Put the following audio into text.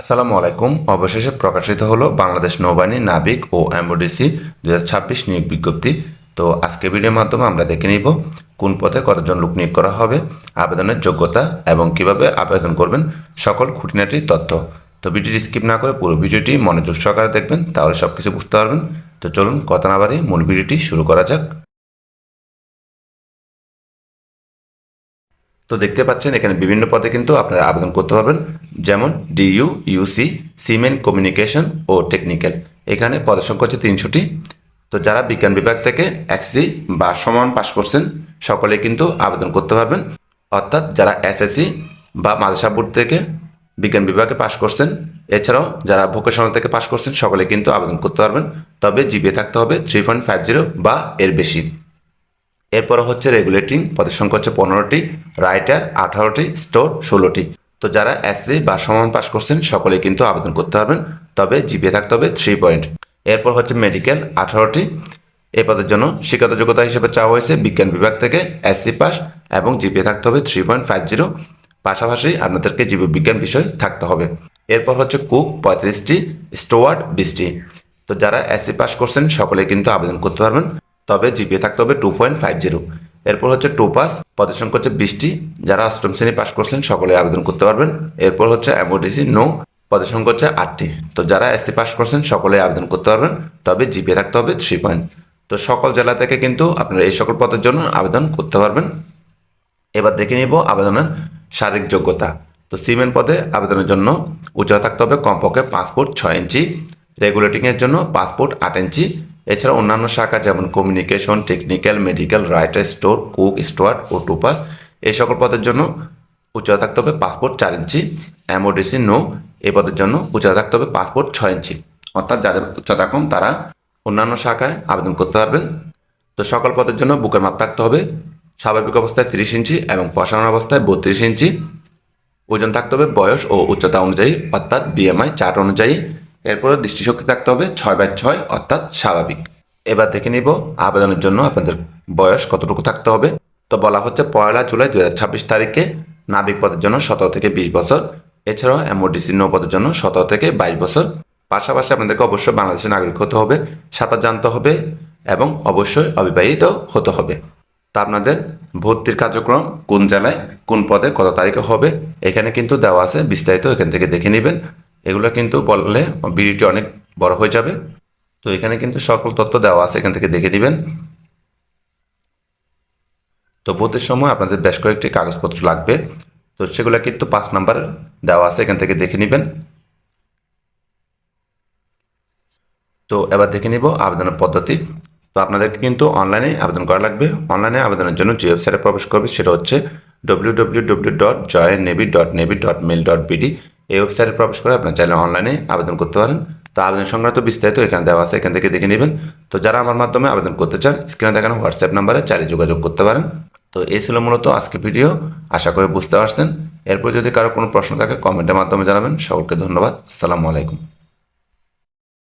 আসসালামু আলাইকুম। অবশেষে প্রকাশিত হলো বাংলাদেশ নৌবাহিনী নাবিক ও এমওডিসি 2026 নিয়োগ বিজ্ঞপ্তি। তো আজকে ভিডিওর মাধ্যমে আমরা দেখে নিব কোন পদে কতজন লোক নিয়োগ করা হবে, আবেদনের যোগ্যতা এবং কিভাবে আবেদন করবেন, সকল খুঁটিনাটি তথ্য। তো ভিডিওটি স্কিপ না করে পুরো ভিডিওটি মনোযোগ সহকারে দেখবেন, তাহলে সব কিছু বুঝতে পারবেন। তো চলুন কথা না বাড়িয়ে মূল ভিডিওটি শুরু করা যাক। তো দেখতে পাচ্ছেন এখানে বিভিন্ন পদে কিন্তু আপনারা আবেদন করতে পারবেন, যেমন ডিইউ, ইউসি, সিমেন্ট, কমিউনিকেশন ও টেকনিক্যাল। এখানে পদের সংখ্যা হচ্ছে 300টি। তো যারা বিজ্ঞান বিভাগ থেকে এসএসসি বা সমান পাশ করছেন সকলে কিন্তু আবেদন করতে পারবেন। অর্থাৎ যারা এসএসসি বা মাদ্রাসা বোর্ড থেকে বিজ্ঞান বিভাগে পাশ করছেন, এছাড়াও যারা ভোকেশনাল থেকে পাশ করছেন সকলে কিন্তু আবেদন করতে পারবেন। তবে জিপিএ থাকতে হবে 3.50 বা এর বেশি। এরপর হচ্ছে রেগুলেটিং, পদের সংখ্যা হচ্ছে 15টি, রাইটার 18টি, স্টোর 16টি। তো যারা এসসি বা সমান পাস করছেন সকলে কিন্তু আবেদন করতে পারবেন, তবে জিপিএ থাকতে হবে 3 পয়েন্ট। এরপর হচ্ছে মেডিকেল 18টি। এই পদের জন্য শিক্ষাগত যোগ্যতা হিসেবে চাওয়া হয়েছে বিজ্ঞান বিভাগ থেকে এসসি পাস এবং জিপিএ থাকতে হবে 3.50। পাশাপাশি আপনাদেরকে জীববিজ্ঞান বিষয় থাকতে হবে। এরপর হচ্ছে কুক 35টি, স্টোয়ার্ড 20টি। তো যারা এসসি পাস করছেন সকলে কিন্তু আবেদন করতে পারবেন, তবে জিপিএ থাকতে হবে 2.50। এরপর হচ্ছে 2 পাস, পদের সংখ্যা হচ্ছে 20টি। যারা অষ্টম শ্রেণী পাস করছেন সকলে আবেদন করতে পারবেন। এরপর হচ্ছে এমওডিসি নো, পদের সংখ্যা হচ্ছে 8টি। তো যারা এসসি পাস করছেন সকলে আবেদন করতে পারবেন, তবে জিপিএ থাকতে হবে 3 পয়েন্ট। তো সকল জেলা থেকে কিন্তু আপনারা এই সকল পদের জন্য আবেদন করতে পারবেন। এবার দেখে নিব আবেদনের শারীরিক যোগ্যতা। তো সিমেন্ট পদে আবেদনের জন্য উচ্চতা থাকতে হবে কমপক্ষে 5 ফুট 6 ইঞ্চি, রেগুলেটিংয়ের জন্য 5 ফুট 8 ইঞ্চি। এছাড়া অন্যান্য শাখা যেমন communication, technical, medical, writer, store, cook, steward ও টুপাস, এই সকল পদের জন্য উচ্চতা থাকতে হবে 5 ফুট 4 ইঞ্চি। এমওডিসি নো, এই পদের জন্য উচ্চতা থাকতে হবে 5 ফুট 6 ইঞ্চি। অর্থাৎ যাদের উচ্চতা কম তারা অন্যান্য শাখায় আবেদন করতে পারবেন। তো সকল পদের জন্য বুকের মাপ থাকতে হবে স্বাভাবিক অবস্থায় 30 ইঞ্চি এবং প্রসারণ অবস্থায় 32 ইঞ্চি। ওজন থাকতে হবে বয়স ও উচ্চতা অনুযায়ী, অর্থাৎ বিএমআই চার্ট অনুযায়ী। এরপরে দৃষ্টিশক্তি থাকতে হবে 6/6, অর্থাৎ স্বাভাবিক। এবার দেখে নিব আবেদনের জন্য আপনাদের বয়স কতটুকু থাকতে হবে। তো বলা হচ্ছে 1 জুলাই 2026 তারিখে নাবিক পদের জন্য 17 থেকে 20 বছর। এছাড়াও এমওডিসি নৌ পদের জন্য 17 থেকে 22 বছর। পাশাপাশি আপনাদেরকে অবশ্যই বাংলাদেশের নাগরিক হতে হবে, সাঁতার জানতে হবে এবং অবশ্যই অবিবাহিত হতে হবে। তা আপনাদের ভর্তির কার্যক্রম কোন জেলায় কোন পদে কত তারিখে হবে এখানে কিন্তু দেওয়া আছে বিস্তারিত, এখান থেকে দেখে নেবেন। এগুলো কিন্তু বললে ভিডিওটি অনেক বড় হয়ে যাবে। তো এখানে কিন্তু সকল তথ্য দেওয়া আছে, এখান থেকে দেখে নেবেন। তো ভর্তির সময় আপনাদের বেশ কয়েকটি কাগজপত্র লাগবে, তো সেগুলো কিন্তু 5 নাম্বার দেওয়া আছে, এখান থেকে দেখে নেবেন। তো এবার দেখে নিব আবেদনের পদ্ধতি। তো আপনাদেরকে কিন্তু অনলাইনে আবেদন করা লাগবে। অনলাইনে আবেদনের জন্য যে ওয়েবসাইটে প্রবেশ করবে সেটা হচ্ছে www.joinnavy.navy.mil.bd। এই ওয়েবসাইটে প্রবেশ করে আপনার চাইলে অনলাইনে আবেদন করতে পারেন। তো আবেদন সংক্রান্ত বিস্তারিত এখানে দেওয়া আছে, এখান থেকে দেখে নেবেন। তো যারা আমার মাধ্যমে আবেদন করতে চান স্ক্রিনে দেখানো হোয়াটসঅ্যাপ নাম্বারে চাইলে যোগাযোগ করতে পারেন। তো এই ছিল মূলত আজকের ভিডিও, আশা করি বুঝতে পারছেন। এরপর যদি কারো কোনো প্রশ্ন থাকে কমেন্টের মাধ্যমে জানাবেন। সকলকে ধন্যবাদ। আসসালামু আলাইকুম।